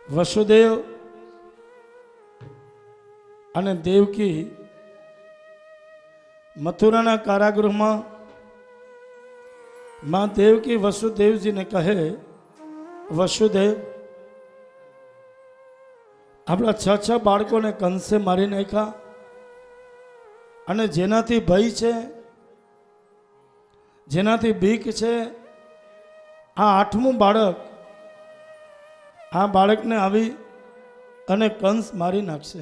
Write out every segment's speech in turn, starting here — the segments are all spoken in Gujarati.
વસુદેવ અને દેવકી મથુરાના કારાગૃહમાં માં દેવકી વસુદેવજીને કહે, વસુદેવ, આપણા 6 બાળકોને કંસે મારી નાખ્યા અને જેનાથી ભય છે, જેનાથી બીક છે, આ 8મું બાળક, આ બાળકને આવી અને કંસ મારી નાખશે.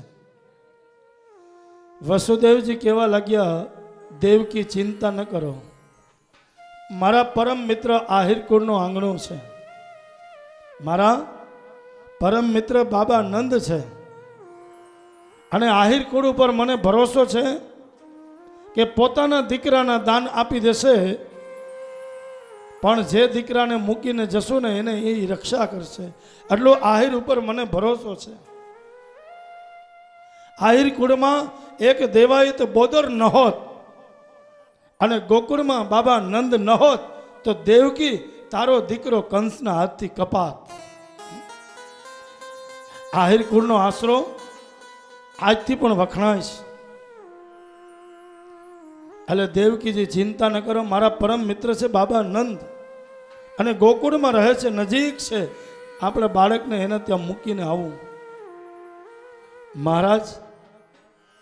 વસુદેવજી કહેવા લાગ્યા, દેવકી ચિંતા ન કરો, મારા પરમ મિત્ર આહિરકુળનું આંગણું છે, મારા પરમ મિત્ર બાબા નંદ છે અને આહિરકુળ ઉપર મને ભરોસો છે કે પોતાના દીકરાના દાન આપી દેશે, પણ જે દીકરાને મૂકીને જશું ને એને એ રક્ષા કરશે. એટલો આહિર ઉપર મને ભરોસો છે. આહિરકુળમાં એક દેવાયત બોદર ન હોત અને ગોકુળમાં બાબા નંદ ન હોત તો દેવકી તારો દીકરો કંસના હાથથી કપાત. આહિરકુળનો આશરો આજથી પણ વખણાય છે. એટલે દેવકીજી ચિંતા ન કરો, મારા પરમ મિત્ર છે બાબા નંદ અને ગોકુળમાં રહે છે, નજીક છે, આપણે બાળકને એને ત્યાં મૂકીને આવું. મહારાજ,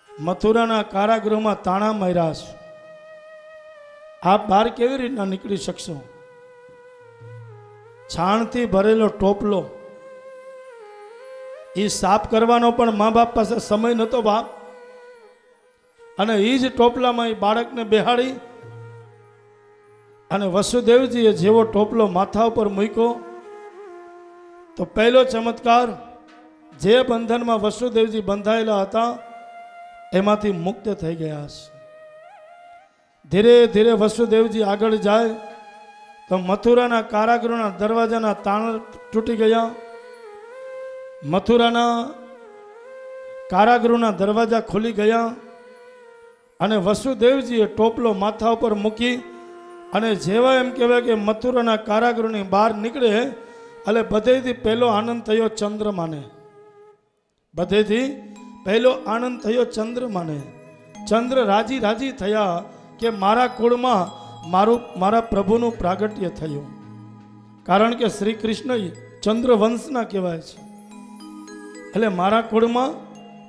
મથુરાના કારાગૃહમાં તાણા માર્યા છે, આપ બહાર કેવી રીતના નીકળી શકશો? છાણથી ભરેલો ટોપલો એ સાફ કરવાનો પણ મા બાપ પાસે સમય નહોતો બાપ, અને એ જ ટોપલામાં એ બાળકને બેહાડી અને વસુદેવજીએ જેવો ટોપલો માથા ઉપર મૂક્યો તો પહેલો ચમત્કાર, જે બંધનમાં વસુદેવજી બંધાયેલા હતા એમાંથી મુક્ત થઈ ગયા છે. ધીરે ધીરે વસુદેવજી આગળ જાય તો મથુરાના કારાગૃહના દરવાજાના તાણ તૂટી ગયા. મથુરાના કારાગૃહના દરવાજા ખુલી ગયા અને વસુદેવજીએ ટોપલો માથા ઉપર મૂકી અને જેવા એમ કહેવાય કે મથુરાના કારાગૃહની બહાર નીકળે એટલે બધેથી પહેલો આનંદ થયો ચંદ્રમાને. બધેથી પહેલો આનંદ થયો ચંદ્રમાને. ચંદ્ર રાજી રાજી થયા કે મારા કુળમાં મારા પ્રભુનું પ્રાગટ્ય થયું. કારણ કે શ્રી કૃષ્ણ ચંદ્રવંશના કહેવાય છે. એટલે મારા કુળમાં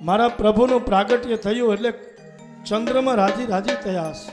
મારા પ્રભુનું પ્રાગટ્ય થયું એટલે ચંદ્રમાં રાજી રાજી થયા છે.